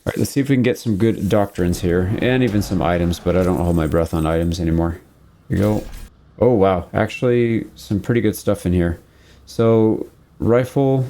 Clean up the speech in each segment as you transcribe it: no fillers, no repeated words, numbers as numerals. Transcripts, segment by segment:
All right, let's see if we can get some good doctrines here, and even some items, but I don't hold my breath on items anymore. Here we go. Oh, wow. Actually, some pretty good stuff in here. So, rifle,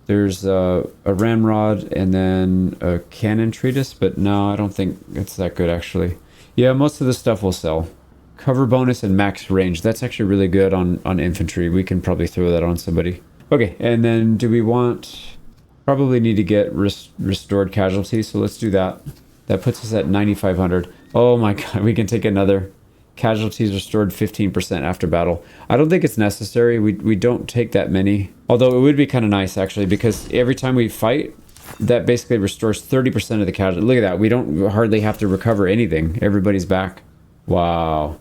there's a ramrod, and then a cannon treatise, but no, I don't think it's that good, actually. Yeah, most of the stuff will sell. Cover bonus and max range. That's actually really good on infantry. We can probably throw that on somebody. Okay, and then do we want... Probably need to get restored casualties, so let's do that. That puts us at 9,500. Oh my god, we can take another. Casualties restored 15% after battle. I don't think it's necessary. We don't take that many. Although it would be kind of nice, actually, because every time we fight, that basically restores 30% of the casualties. Look at that. We don't hardly have to recover anything. Everybody's back. Wow.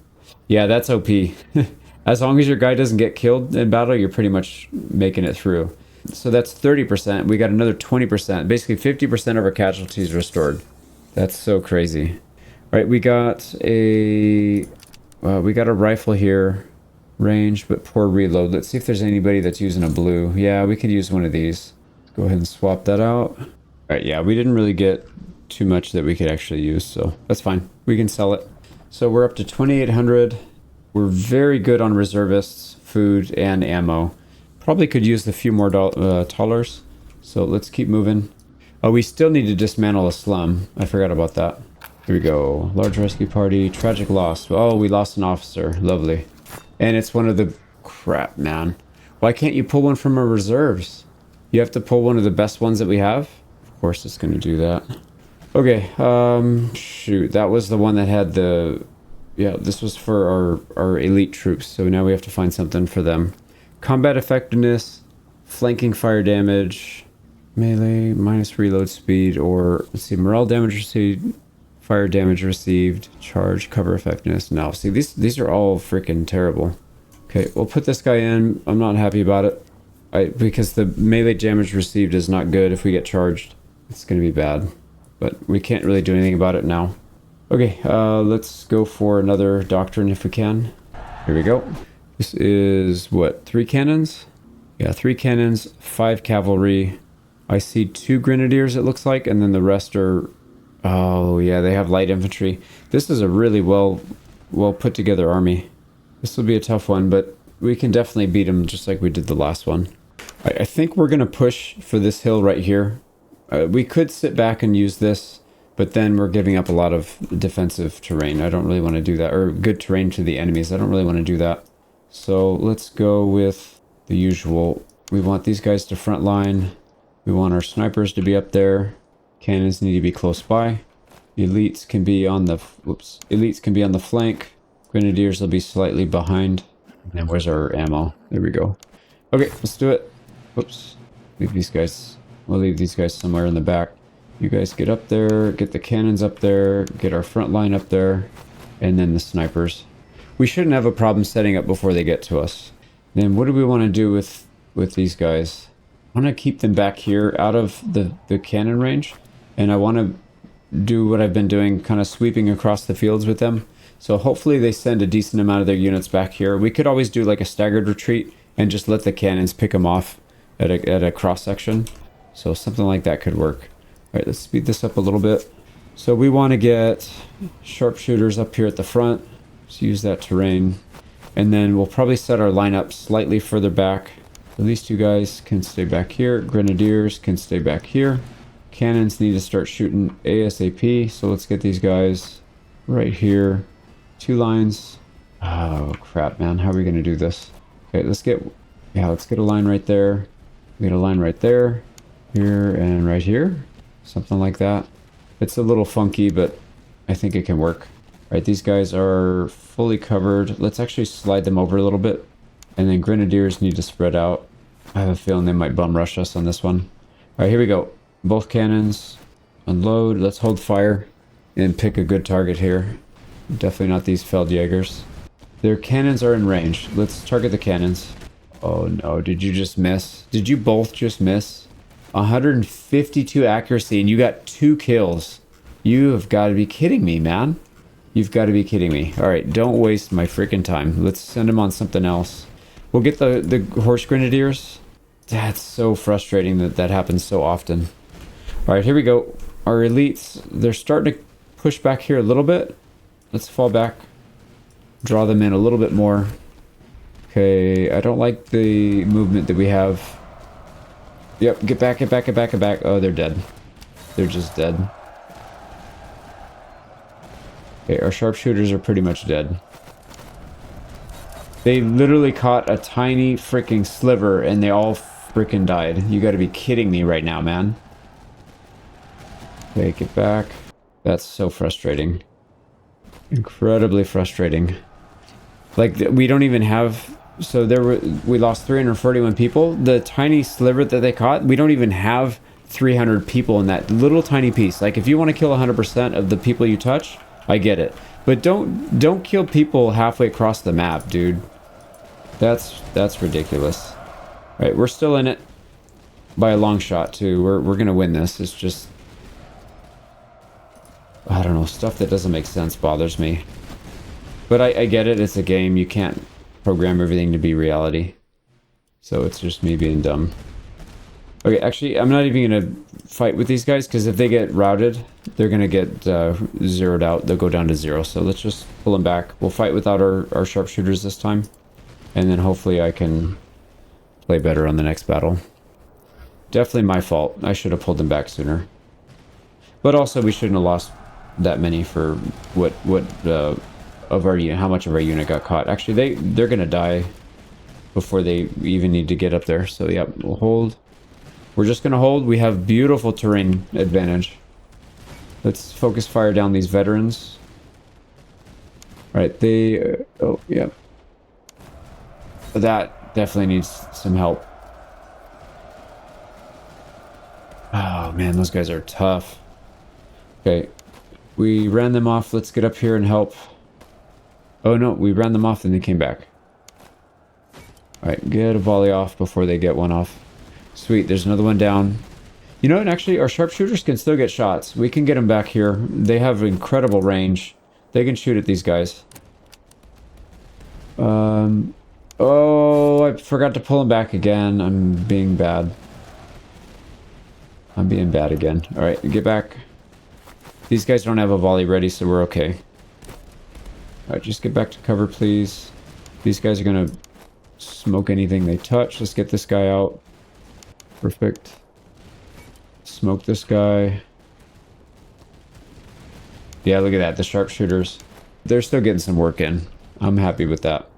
Yeah, that's OP. As long as your guy doesn't get killed in battle, you're pretty much making it through. So that's 30%. We got another 20%. Basically 50% of our casualties restored. That's so crazy. All right, we got a rifle here. Range, but poor reload. Let's see if there's anybody that's using a blue. Yeah, we could use one of these. Let's go ahead and swap that out. All right, yeah, we didn't really get too much that we could actually use, so that's fine. We can sell it. So we're up to 2,800. We're very good on reservists, food, and ammo. Probably could use a few more dollars. So let's keep moving. Oh, we still need to dismantle a slum. I forgot about that. Here we go. Large rescue party. Tragic loss. Oh, we lost an officer. Lovely. And it's one of the... Crap, man. Why can't you pull one from our reserves? You have to pull one of the best ones that we have? Of course it's going to do that. Okay. Shoot. That was the one that had the... Yeah, this was for our elite troops. So now we have to find something for them. Combat effectiveness, flanking fire damage, melee, minus reload speed, or let's see, morale damage received, fire damage received, charge, cover effectiveness. No, see, these are all freaking terrible. Okay, we'll put this guy in. I'm not happy about it. Because the melee damage received is not good if we get charged. It's going to be bad. But we can't really do anything about it now. Okay, let's go for another doctrine if we can. Here we go. This is, what, 3 cannons? Yeah, 3 cannons, 5 cavalry. I see 2 grenadiers, it looks like, and then the rest are... Oh, yeah, they have light infantry. This is a really well put together army. This will be a tough one, but we can definitely beat them just like we did the last one. I think we're going to push for this hill right here. We could sit back and use this, but then we're giving up a lot of defensive terrain. I don't really want to do that, or good terrain to the enemies. I don't really want to do that. So let's go with the usual. We want these guys to front line. We want our snipers to be up there. Cannons need to be close by. Elites can be on the elites can be on the flank. Grenadiers will be slightly behind. And where's our ammo? There we go. Okay, let's do it. Whoops. Leave these guys. We'll leave these guys somewhere in the back. You guys get up there, get the cannons up there, get our front line up there, and then the snipers. We shouldn't have a problem setting up before they get to us. Then what do we want to do with these guys? I want to keep them back here out of the cannon range. And I want to do what I've been doing, kind of sweeping across the fields with them. So hopefully they send a decent amount of their units back here. We could always do like a staggered retreat and just let the cannons pick them off at a cross section. So something like that could work. All right, let's speed this up a little bit. So we want to get sharpshooters up here at the front. Let's use that terrain. And then we'll probably set our lineup slightly further back. So these 2 guys can stay back here. Grenadiers can stay back here. Cannons need to start shooting ASAP. So let's get these guys right here. 2 lines. Oh, crap, man. How are we going to do this? Okay, let's get a line right there. We get a line right there. Here and right here. Something like that. It's a little funky, but I think it can work. All right, these guys are fully covered. Let's actually slide them over a little bit. And then grenadiers need to spread out. I have a feeling they might bum rush us on this one. All right, here we go. Both cannons. Unload. Let's hold fire. And pick a good target here. Definitely not these Feldjägers. Their cannons are in range. Let's target the cannons. Oh no, did you just miss? Did you both just miss? 152 accuracy and you got 2 kills. You have got to be kidding me, man. You've got to be kidding me. All right, don't waste my freaking time. Let's send them on something else. We'll get the horse grenadiers. That's so frustrating that happens so often. All right, here we go. our elites, they're starting to push back here a little bit. Let's fall back. Draw them in a little bit more. Okay, I don't like the movement that we have. Yep, get back, get back, get back, get back. Oh, they're dead. They're just dead. Okay, our sharpshooters are pretty much dead. They literally caught a tiny freaking sliver and they all freaking died. You gotta be kidding me right now, man. Okay, get back. That's so frustrating. Incredibly frustrating. Like, we don't even have... So we lost 341 people. The tiny sliver that they caught, we don't even have 300 people in that little tiny piece. Like, if you want to kill 100% of the people you touch, I get it. But don't kill people halfway across the map, dude. That's ridiculous. All right, we're still in it by a long shot too. We're gonna win this. It's just, I don't know, stuff that doesn't make sense bothers me. But I get it. It's a game. You can't program everything to be reality. So it's just me being dumb. Okay, actually, I'm not even gonna fight with these guys because if they get routed, they're gonna get zeroed out. They'll go down to 0. So let's just pull them back. We'll fight without our sharpshooters this time, and then hopefully I can play better on the next battle. Definitely my fault. I should have pulled them back sooner. But also, we shouldn't have lost that many for what of our unit, how much of our unit got caught. Actually, they're gonna die before they even need to get up there. So yep, we'll hold. We're just gonna hold. We have beautiful terrain advantage. Let's focus fire down these veterans. All right, they... oh, yeah. That definitely needs some help. Oh, man, those guys are tough. Okay, we ran them off. Let's get up here and help. Oh, no, we ran them off and they came back. All right, get a volley off before they get one off. Sweet, there's another one down. You know, and actually, our sharpshooters can still get shots. We can get them back here. They have incredible range. They can shoot at these guys. Oh, I forgot to pull them back again. I'm being bad. I'm being bad again. All right, get back. These guys don't have a volley ready, so we're okay. All right, just get back to cover, please. These guys are going to smoke anything they touch. Let's get this guy out. Perfect. Smoke this guy. Yeah, look at that. The sharpshooters. They're still getting some work in. I'm happy with that.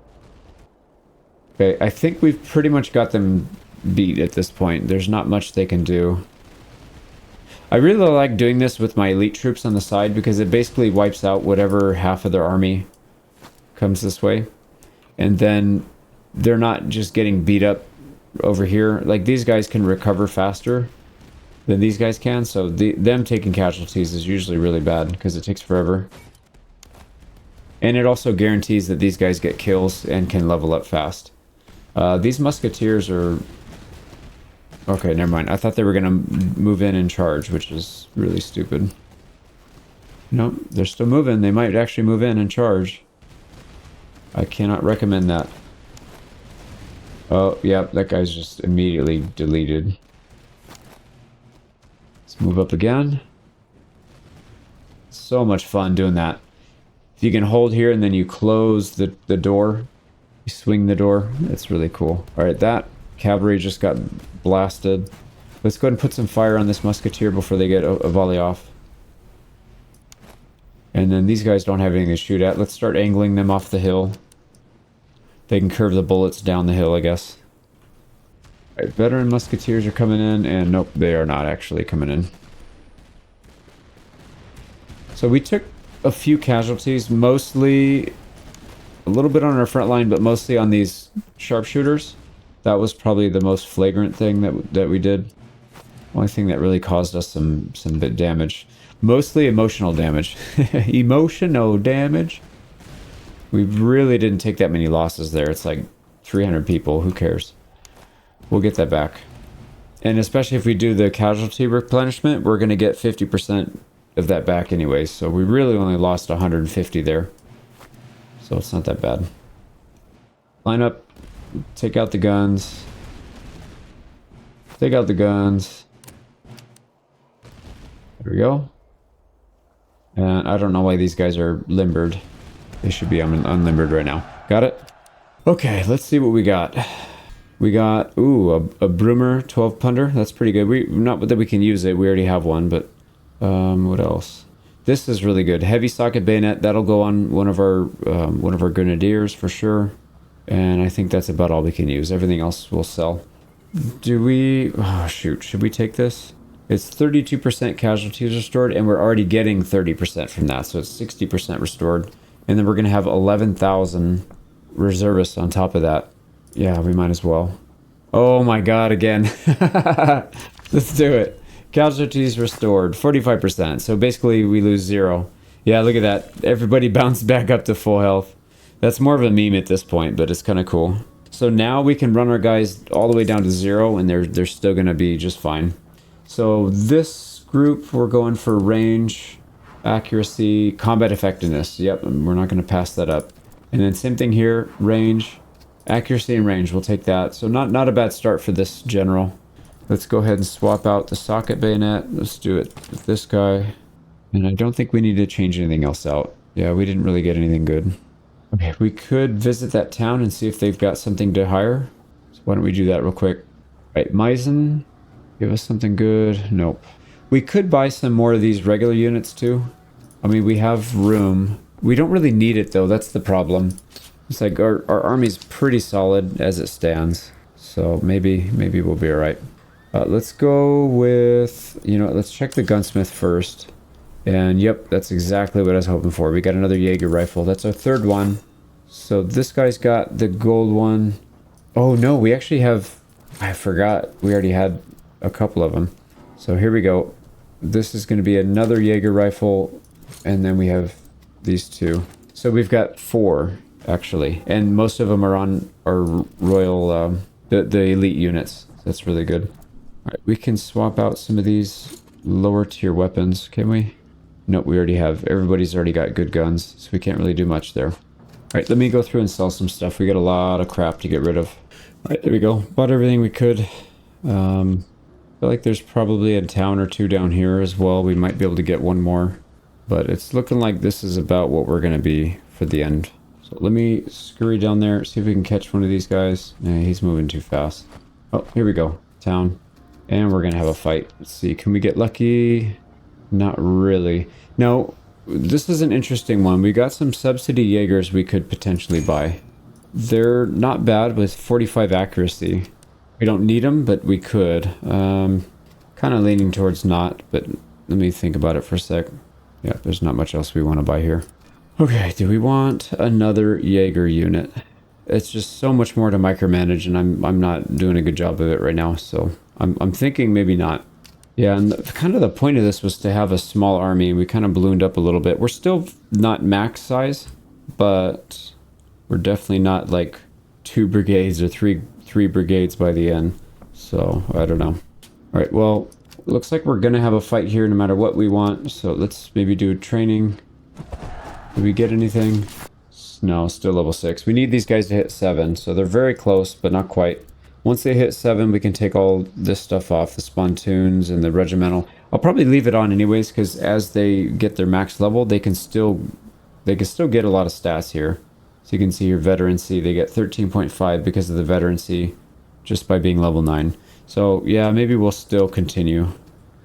Okay, I think we've pretty much got them beat at this point. There's not much they can do. I really like doing this with my elite troops on the side because it basically wipes out whatever half of their army comes this way. And then they're not just getting beat up over here. Like, these guys can recover faster than these guys can, so them taking casualties is usually really bad because it takes forever. And it also guarantees that these guys get kills and can level up fast. These musketeers are... Okay, never mind. I thought they were going to move in and charge, which is really stupid. Nope, they're still moving. They might actually move in and charge. I cannot recommend that. Oh, yeah, that guy's just immediately deleted. Let's move up again. So much fun doing that. If you can hold here and then you close the door, you swing the door, it's really cool. All right, that cavalry just got blasted. Let's go ahead and put some fire on this musketeer before they get a volley off. And then these guys don't have anything to shoot at. Let's start angling them off the hill. They can curve the bullets down the hill, I guess. All right, veteran musketeers are coming in, and nope, they are not actually coming in. So we took a few casualties, mostly a little bit on our front line, but mostly on these sharpshooters. That was probably the most flagrant thing that we did. Only thing that really caused us some bit damage. Mostly emotional damage. Emotional damage. We really didn't take that many losses there. It's like 300 people. Who cares? We'll get that back. And especially if we do the casualty replenishment, we're going to get 50% of that back anyways. So we really only lost 150 there. So it's not that bad. Line up. Take out the guns. Take out the guns. There we go. And I don't know why these guys are limbered. They should be unlimbered right now. Got it? Okay, let's see what we got. We got, ooh, a Broomer 12 punter. That's pretty good. Not that we can use it. We already have one, but what else? This is really good. Heavy socket bayonet. That'll go on one of our grenadiers for sure. And I think that's about all we can use. Everything else will sell. Do we... Oh, shoot. Should we take this? It's 32% casualties restored, and we're already getting 30% from that. So it's 60% restored. And then we're going to have 11,000 reservists on top of that. Yeah, we might as well. Oh my god, again. Let's do it. Casualties restored, 45%. So basically we lose 0. Yeah, look at that. Everybody bounced back up to full health. That's more of a meme at this point, but it's kind of cool. So now we can run our guys all the way down to 0, and they're still going to be just fine. So this group, we're going for range, accuracy, combat effectiveness. Yep, we're not going to pass that up. And then same thing here, range, accuracy and range. We'll take that. So not a bad start for this general. Let's go ahead and swap out the socket bayonet. Let's do it with this guy. And I don't think we need to change anything else out. Yeah, we didn't really get anything good. Okay, we could visit that town and see if they've got something to hire. So why don't we do that real quick? Right, Meissen, give us something good. Nope. We could buy some more of these regular units too. I mean, we have room. We don't really need it though, that's the problem. It's like our army's pretty solid as it stands. So maybe we'll be alright. Let's go with, you know, let's check the gunsmith first. And yep, that's exactly what I was hoping for. We got another Jaeger rifle. That's our third one. So this guy's got the gold one. Oh no, we actually have, I forgot. We already had a couple of them. So here we go. This is going to be another Jaeger rifle. And then we have these two. So we've got 4 actually. And most of them are on our royal, the elite units. That's really good. All right, we can swap out some of these lower tier weapons, can we? Nope, we already have. Everybody's already got good guns, so we can't really do much there. All right, let me go through and sell some stuff. We got a lot of crap to get rid of. All right, there we go. Bought everything we could. I feel like there's probably a town or two down here as well. We might be able to get one more. But it's looking like this is about what we're going to be for the end. So let me scurry down there, see if we can catch one of these guys. Nah, he's moving too fast. Oh, here we go. Town. And we're going to have a fight. Let's see. Can we get lucky? Not really. No, this is an interesting one. We got some subsidy Jaegers we could potentially buy. They're not bad with 45 accuracy. We don't need them, but we could. Kind of leaning towards not, but let me think about it for a sec. Yeah, there's not much else we want to buy here. Okay, do we want another Jaeger unit? It's just so much more to micromanage, and I'm not doing a good job of it right now, so I'm thinking maybe not. Yeah, and kind of the point of this was to have a small army, and we kind of ballooned up a little bit. We're still not max size, but we're definitely not like 2 brigades or three brigades by the end. So, I don't know. All right, well, looks like we're going to have a fight here no matter what we want. So let's maybe do training. Did we get anything? No, still level 6. We need these guys to hit 7, so they're very close, but not quite. Once they hit 7, we can take all this stuff off, the spontoons and the regimental. I'll probably leave it on anyways, because as they get their max level, they can still get a lot of stats here. So you can see your veterancy, they get 13.5 because of the veterancy, just by being level 9. So yeah, maybe we'll still continue.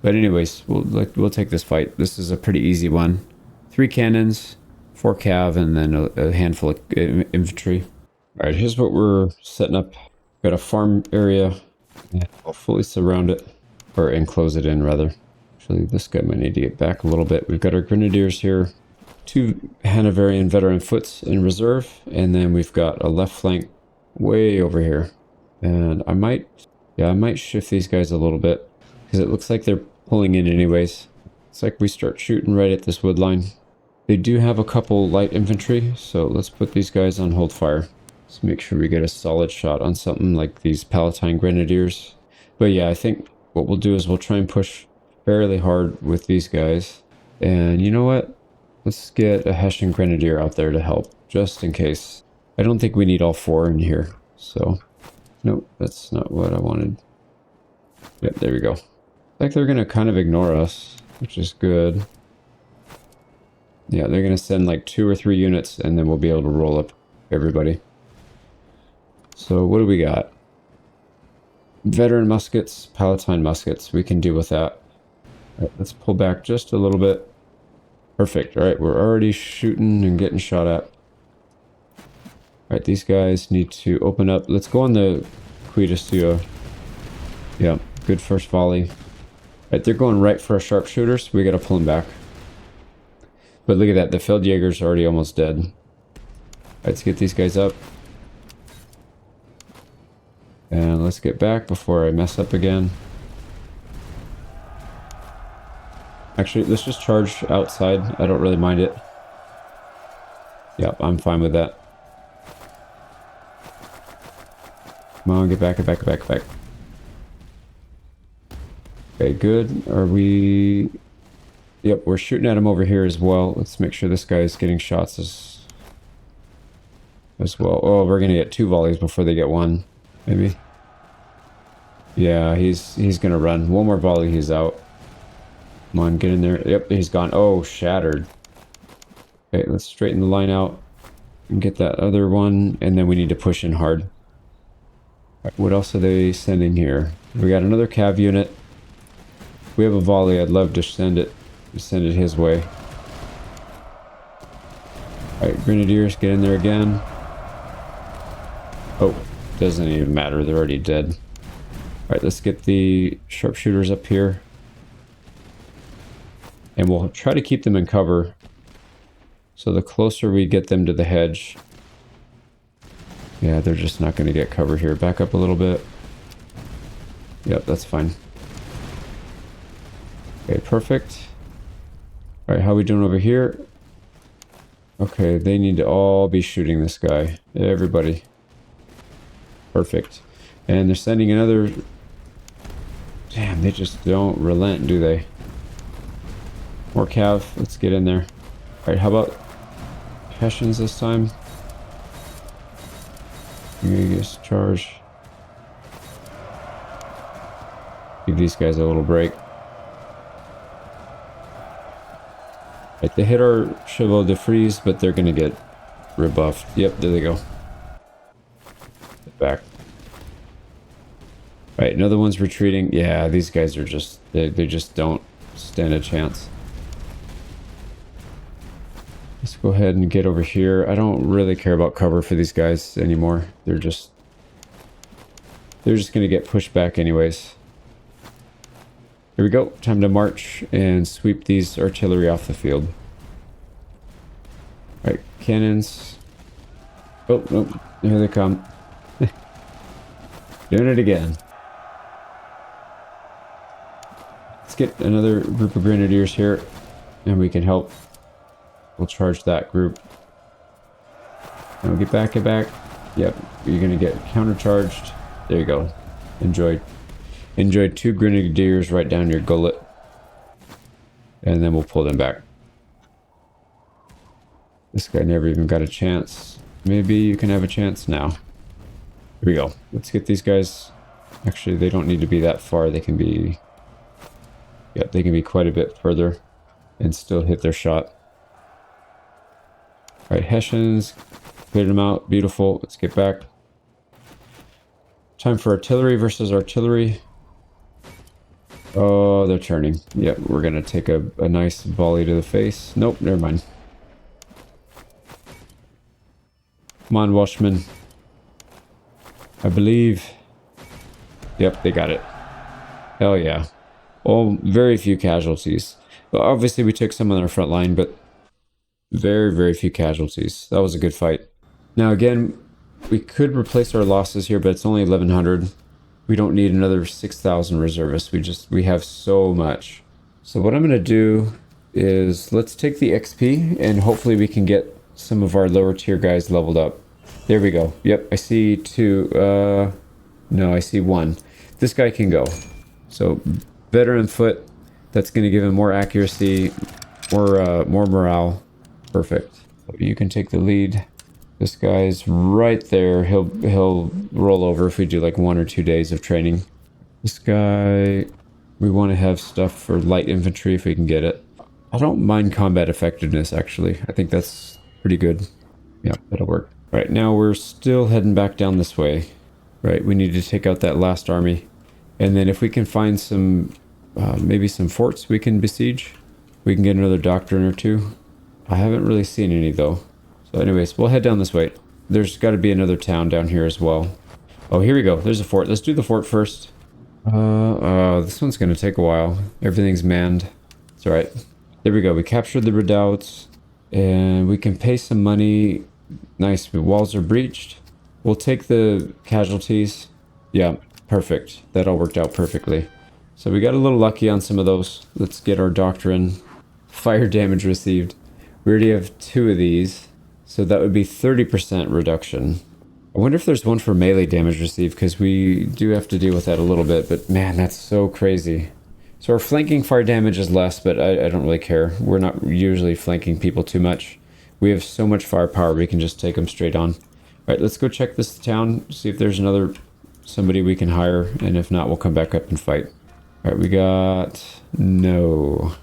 But anyways, we'll take this fight. This is a pretty easy one. 3 cannons, 4 cav, and then a handful of infantry. All right, here's what we're setting up. Got a farm area. I'll fully surround it, or enclose it in rather. Actually, this guy might need to get back a little bit. We've got our grenadiers here, 2 Hanoverian veteran foots in reserve, and then we've got a left flank way over here. And I might shift these guys a little bit, because it looks like they're pulling in anyways. It's like we start shooting right at this wood line. They do have a couple light infantry, so let's put these guys on hold fire. Let's make sure we get a solid shot on something like these Palatine Grenadiers. But yeah, I think what we'll do is we'll try and push fairly hard with these guys. And you know what? Let's get a Hessian Grenadier out there to help, just in case. I don't think we need all 4 in here, so... Nope, that's not what I wanted. Yep, there we go. Like they're gonna kind of ignore us. which is good. Yeah, they're going to send like 2 or 3 units, and then we'll be able to roll up everybody. So what do we got? Veteran muskets, Palatine muskets. We can deal with that. All right, let's pull back just a little bit. Perfect. All right, we're already shooting and getting shot at. All right, these guys need to open up. Let's go on the Cuidasuo. Yeah, good first volley. All right, they're going right for our sharpshooters. We got to pull them back. But look at that. The Feldjäger's already almost dead. All right, let's get these guys up. And let's get back before I mess up again. Actually, let's just charge outside. I don't really mind it. Yep, I'm fine with that. Come on, get back, get back, get back, get back. Okay, good. Are we... Yep, we're shooting at him over here as well. Let's make sure this guy is getting shots as well. Oh, we're gonna get 2 volleys before they get 1, maybe. Yeah, he's gonna run. 1 more volley, he's out. Come on, get in there. Yep, he's gone. Oh, shattered. Okay, let's straighten the line out and get that other one, and then we need to push in hard. Right, what else are they sending here? We got another cav unit. If we have a volley, I'd love to send it his way. Alright, Grenadiers, get in there again. Oh, doesn't even matter, they're already dead. Alright, let's get the sharpshooters up here. And we'll try to keep them in cover. So the closer we get them to the hedge... Yeah, they're just not going to get cover here. Back up a little bit. Yep, that's fine. Okay, perfect. Alright, how are we doing over here? Okay, they need to all be shooting this guy. Everybody. Perfect. And they're sending another... Damn, they just don't relent, do they? More cav. Let's get in there. Alright, how about Hessians this time? I'm gonna just charge. Give these guys a little break. Right, they hit our Chevaux de Frise, but they're gonna get rebuffed. Yep, there they go. Back. Right, another one's retreating. Yeah, these guys are just... They just don't stand a chance. Let's go ahead and get over here. I don't really care about cover for these guys anymore. They're just gonna get pushed back anyways. Here we go. Time to march and sweep these artillery off the field. Alright, cannons. Oh, no. Here they come. Doing it again. Let's get another group of grenadiers here, and we can help. We'll charge that group. And we'll get back, get back. Yep, you're gonna get countercharged. There you go. Enjoy 2 grenadiers right down your gullet. And then we'll pull them back. This guy never even got a chance. Maybe you can have a chance now. Here we go. Let's get these guys. Actually, they don't need to be that far. They can be... Yep, they can be quite a bit further and still hit their shot. Alright, Hessians. Cleared them out. Beautiful. Let's get back. Time for artillery versus artillery. Oh, they're turning. Yep, we're gonna take a nice volley to the face. Nope, never mind. Come on, Welshman. I believe. Yep, they got it. Hell yeah. Oh, very few casualties. Well, obviously we took some on our front line, but very, very few casualties. That was a good fight. Now again, we could replace our losses here, but it's only 1,100. We don't need another 6,000 reservists. We have so much. So what I'm going to do is let's take the XP and hopefully we can get some of our lower tier guys leveled up. There we go. Yep, I see 2. No, I see 1. This guy can go. So veteran foot, that's going to give him more accuracy, more morale. Perfect. You can take the lead. This guy's right there. He'll roll over if we do like 1 or 2 days of training. This guy, We want to have stuff for light infantry if we can get it. I don't mind combat effectiveness, actually. I think that's pretty good. Yeah, that'll work. Right, now we're still heading back down this way. Right, we need to take out that last army. And then if we can find some, maybe some forts we can besiege, we can get another doctrine or two. I haven't really seen any, though. So anyways, we'll head down this way. There's got to be another town down here as well. Oh, here we go. There's a fort. Let's do the fort first. This one's going to take a while. Everything's manned. It's alright. There we go. We captured the redoubts. And we can pay some money. Nice. The walls are breached. We'll take the casualties. Yeah, perfect. That all worked out perfectly. So we got a little lucky on some of those. Let's get our doctrine. Fire damage received. We already have 2 of these. So that would be 30% reduction. I wonder if there's one for melee damage received, because we do have to deal with that a little bit, but man, that's so crazy. So our flanking fire damage is less, but I don't really care. We're not usually flanking people too much. We have so much firepower, we can just take them straight on. Alright, let's go check this town, see if there's somebody we can hire, and if not, we'll come back up and fight. Alright, we got... No,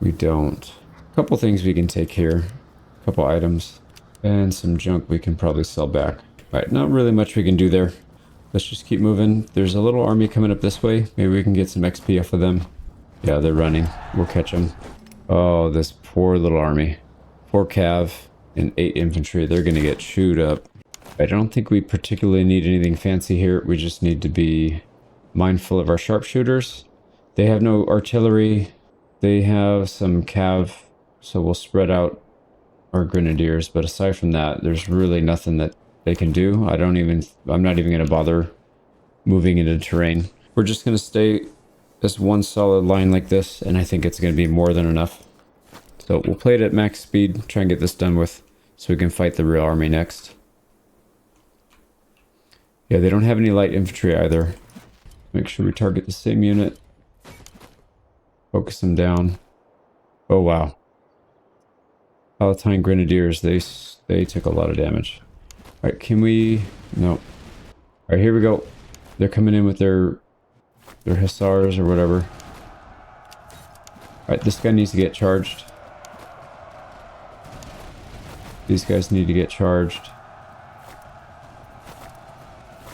we don't. A couple things we can take here. A couple items. And some junk we can probably sell back. Alright, not really much we can do there. Let's just keep moving. There's a little army coming up this way. Maybe we can get some XP off of them. Yeah, they're running. We'll catch them. Oh, this poor little army. 4 cav and 8 infantry. They're going to get chewed up. I don't think we particularly need anything fancy here. We just need to be mindful of our sharpshooters. They have no artillery. They have some cav, so we'll spread out our grenadiers. But aside from that, there's really nothing that they can do. I'm not even going to bother moving into terrain. We're just going to stay as one solid line like this, and I think it's going to be more than enough. So we'll play it at max speed, try and get this done with, so we can fight the real army next. Yeah, they don't have any light infantry either. Make sure we target the same unit. Focus them down. Oh wow. Palatine Grenadiers, they took a lot of damage. Alright, can we... No. Alright, here we go. They're coming in with their hussars or whatever. Alright, this guy needs to get charged. These guys need to get charged.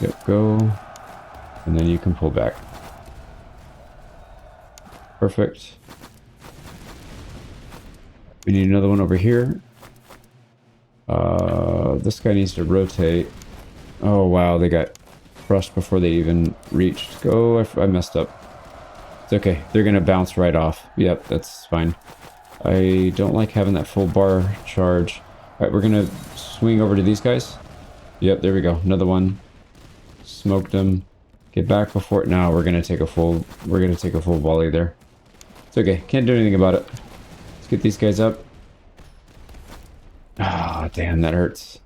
Yep, go. And then you can pull back. Perfect. We need another one over here. This guy needs to rotate. Oh wow, they got crushed before they even reached. Go, I messed up. It's okay, they're gonna bounce right off. Yep, that's fine. I don't like having that full bar charge. Alright, we're gonna swing over to these guys. Yep, there we go, another one. Smoked them. Get back before... No, we're gonna take a full volley there. It's okay, can't do anything about it. Let's get these guys up. Ah, damn, that hurts.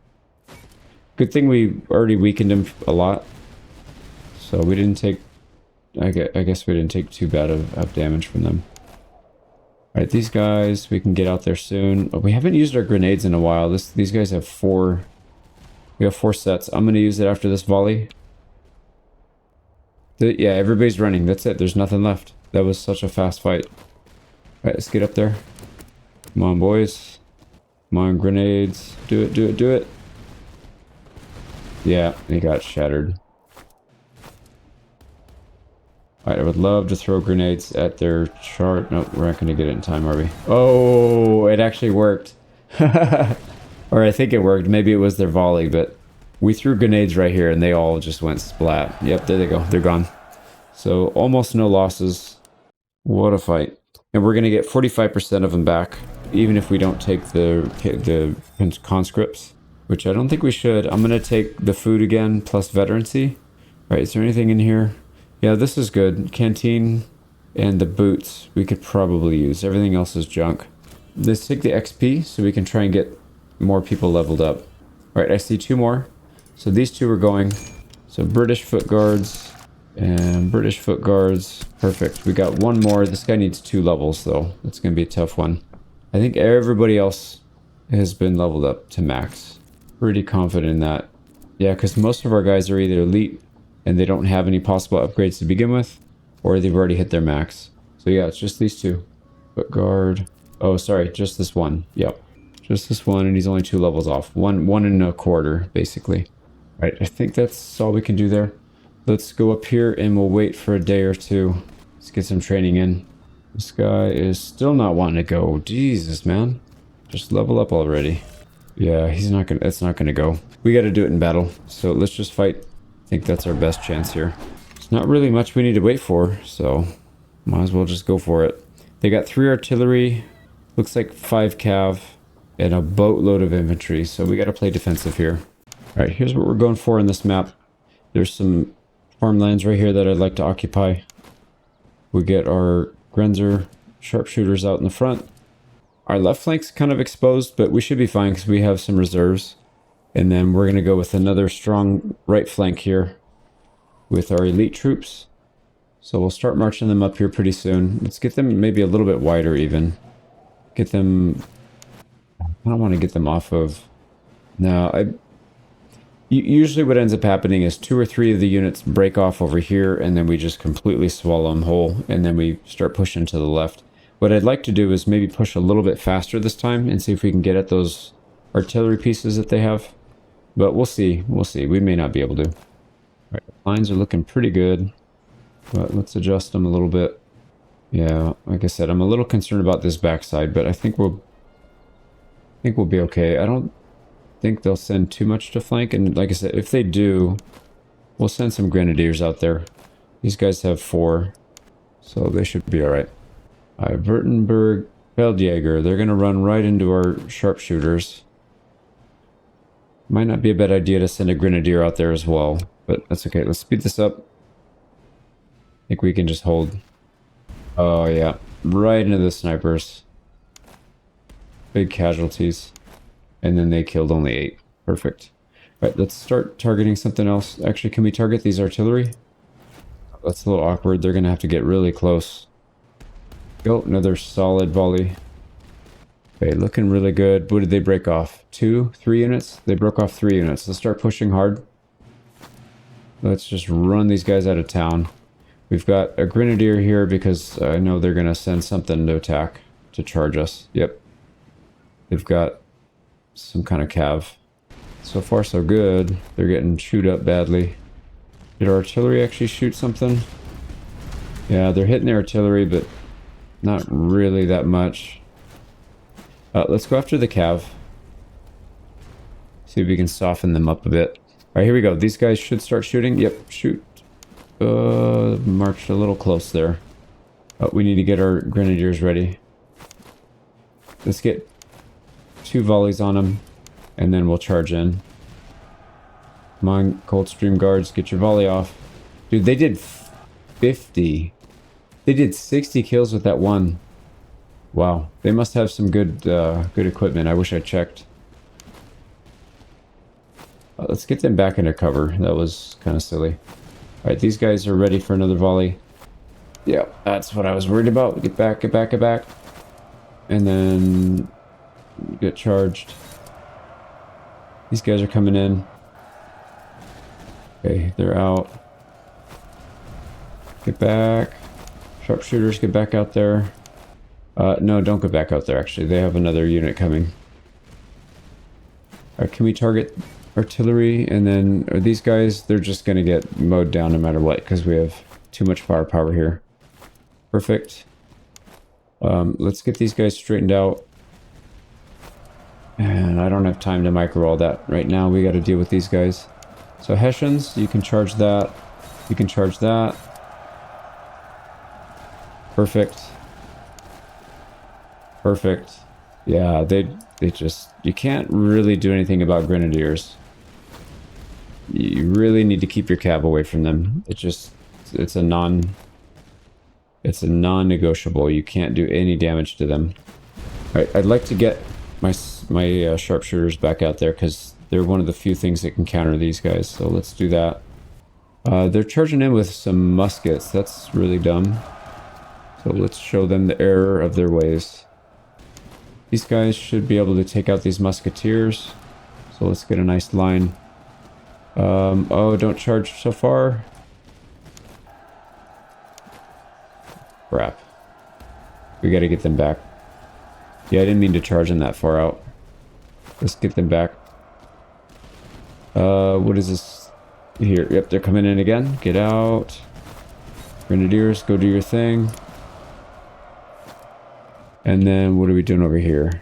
Good thing we already weakened him a lot. So we didn't take... I guess we didn't take too bad of damage from them. Alright, these guys, we can get out there soon. Oh, we haven't used our grenades in a while. These guys have 4... We have 4 sets. I'm going to use it after this volley. Yeah, everybody's running. That's it. There's nothing left. That was such a fast fight. Alright, let's get up there. Come on, boys. Come on, grenades. Do it, do it, do it. Yeah, he got shattered. Alright, I would love to throw grenades at their chart. Nope, we're not going to get it in time, are we? Oh, it actually worked. Or I think it worked. Maybe it was their volley, but we threw grenades right here and they all just went splat. Yep, there they go. They're gone. So almost no losses. What a fight. And we're going to get 45% of them back, even if we don't take the conscripts, which I don't think we should. I'm going to take the food again, plus veterancy. All right, is there anything in here? Yeah, this is good. Canteen and the boots we could probably use. Everything else is junk. Let's take the XP so we can try and get more people leveled up. All right, I see 2 more. So these 2 are going. So British foot guards and British foot guards. Perfect. We got 1 more. This guy needs 2 levels though. That's going to be a tough one. I think everybody else has been leveled up to max. Pretty confident in that. Yeah, because most of our guys are either elite and they don't have any possible upgrades to begin with, or they've already hit their max. So yeah, it's just these two. But guard. Oh, sorry, just this one. Yep. Just this one, and he's only 2 levels off. One and a quarter, basically. Right, I think that's all we can do there. Let's go up here and we'll wait for a day or two. Let's get some training in. This guy is still not wanting to go. Jesus, man. Just level up already. Yeah, he's not gonna, it's not gonna go. We gotta do it in battle. So let's just fight. I think that's our best chance here. There's not really much we need to wait for, so might as well just go for it. They got 3 artillery, looks like 5 cav, and a boatload of infantry, so we gotta play defensive here. Alright, here's what we're going for in this map. There's some farmlands right here that I'd like to occupy. We get our Grenzer sharpshooters out in the front. Our left flank's kind of exposed, but we should be fine because we have some reserves. And then we're going to go with another strong right flank here with our elite troops. So we'll start marching them up here pretty soon. Let's get them maybe a little bit wider even. Get them... I don't want to get them off of... No, usually what ends up happening is 2 or 3 of the units break off over here, and then we just completely swallow them whole, and then we start pushing to the left. What I'd like to do is maybe push a little bit faster this time and see if we can get at those artillery pieces that they have. But we'll see. We'll see. We may not be able to. All right, the lines are looking pretty good, but let's adjust them a little bit. Yeah, like I said, I'm a little concerned about this backside, but I think we'll be okay. I don't think they'll send too much to flank, and like I said, if they do, we'll send some grenadiers out there. These guys have 4, so they should be all right. Württemberg Feldjäger, they're gonna run right into our sharpshooters. Might not be a bad idea to send a grenadier out there as well, but that's okay. Let's speed this up. I think we can just hold. Oh yeah, right into the snipers. Big casualties. And then they killed only 8. Perfect. All right, let's start targeting something else. Actually, can we target these artillery? That's a little awkward. They're going to have to get really close. Go, another solid volley. Okay, looking really good. What did they break off? 2, 3 units? They broke off 3 units. Let's start pushing hard. Let's just run these guys out of town. We've got a grenadier here because I know they're going to send something to attack, to charge us. Yep. They've got some kind of cav. So far so good. They're getting chewed up badly. Did our artillery actually shoot something? Yeah, they're hitting their artillery, but not really that much. Let's go after the cav. See if we can soften them up a bit. Alright, here we go. These guys should start shooting. Yep, shoot. Marched a little close there. We need to get our grenadiers ready. Let's get 2 volleys on them, and then we'll charge in. Come on, Coldstream Guards, get your volley off. Dude, they did 50. They did 60 kills with that one. Wow, they must have some good good equipment. I wish I checked. Let's get them back into cover. That was kind of silly. Alright, these guys are ready for another volley. Yeah, that's what I was worried about. Get back, get back, get back. And then get charged. These guys are coming in. Okay, they're out. Get back. Sharpshooters, get back out there. No, don't go back out there, actually. They have another unit coming. Alright, can we target artillery? And then, are these guys, they're just going to get mowed down no matter what, because we have too much firepower here. Perfect. Let's get these guys straightened out. And I don't have time to micro all that right now. We got to deal with these guys. So Hessians, you can charge that. You can charge that. Perfect. Perfect. Yeah, they just... You can't really do anything about grenadiers. You really need to keep your cav away from them. It's a non-negotiable. You can't do any damage to them. Alright, I'd like to get my sharpshooters back out there because they're one of the few things that can counter these guys. So let's do that. They're charging in with some muskets. That's really dumb. So let's show them the error of their ways. These guys should be able to take out these musketeers. So let's get a nice line. Oh, don't charge so far. Crap. We gotta get them back. Yeah, I didn't mean to charge them that far out. Let's get them back. What is this? Here, yep, they're coming in again. Get out. Grenadiers, go do your thing. And then what are we doing over here?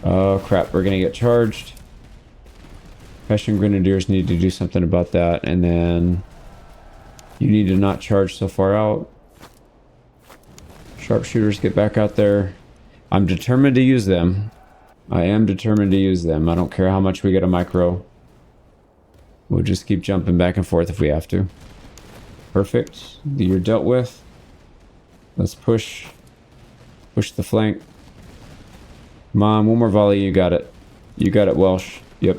Oh crap, we're gonna get charged. Hessian Grenadiers need to do something about that, and then you need to not charge so far out. Sharpshooters, get back out there. I'm determined to use them. I am determined to use them. I don't care how much we get a micro. We'll just keep jumping back and forth if we have to. Perfect. You're dealt with. Let's push. Push the flank. Come on, one more volley. You got it. You got it, Welsh. Yep.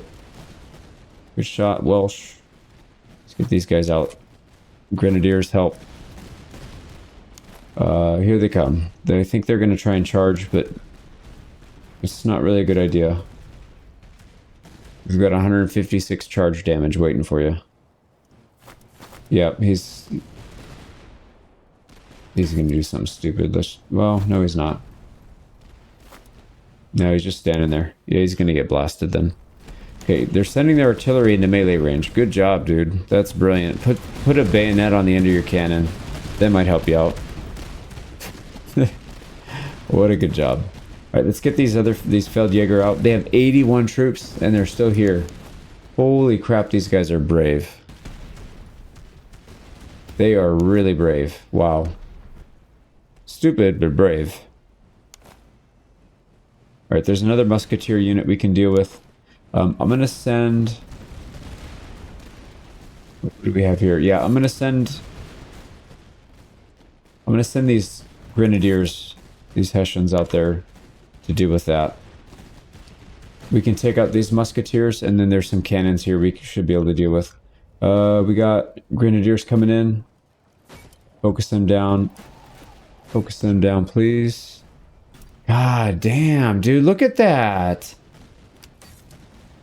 Good shot, Welsh. Let's get these guys out. Grenadiers, help. Here they come. They think they're going to try and charge, but it's not really a good idea. We've got 156 charge damage waiting for you. Yep, he's going to do something stupid. Well, no, he's not. No, he's just standing there. Yeah, he's going to get blasted then. Okay, they're sending their artillery into melee range. Good job, dude. That's brilliant. Put a bayonet on the end of your cannon. That might help you out. What a good job. Alright, let's get these Feldjäger out. They have 81 troops and they're still here. Holy crap, these guys are brave. They are really brave. Wow. Stupid, but brave. Alright, there's another musketeer unit we can deal with. I'm gonna send... What do we have here? Yeah, I'm gonna send these grenadiers, these Hessians out there to deal with that. We can take out these musketeers, and then there's some cannons here we should be able to deal with. We got grenadiers coming in. Focus them down. Focus them down, please. God damn, dude, look at that.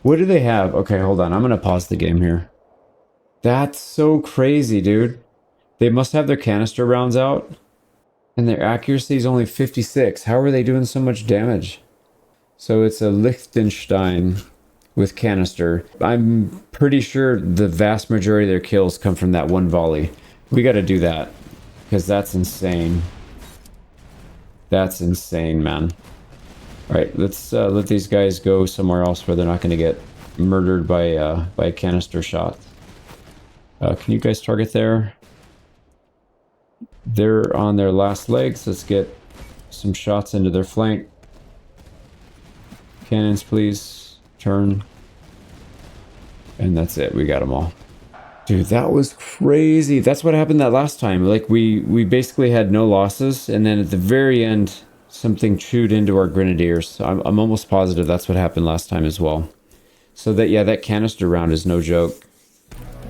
What do they have? Okay, hold on. I'm going to pause the game here. That's so crazy, dude. They must have their canister rounds out. And their accuracy is only 56. How are they doing so much damage? So it's a Liechtenstein with canister. I'm pretty sure the vast majority of their kills come from that one volley. We got to do that. Because that's insane. That's insane, man. Alright, let's let these guys go somewhere else where they're not going to get murdered by a canister shot. Can you guys target there? They're on their last legs. Let's get some shots into their flank. Cannons, please. Turn. And that's it. We got them all. Dude, that was crazy. That's what happened that last time. Like, we basically had no losses, and then at the very end, something chewed into our grenadiers. I'm almost positive that's what happened last time as well. So that, yeah, that canister round is no joke.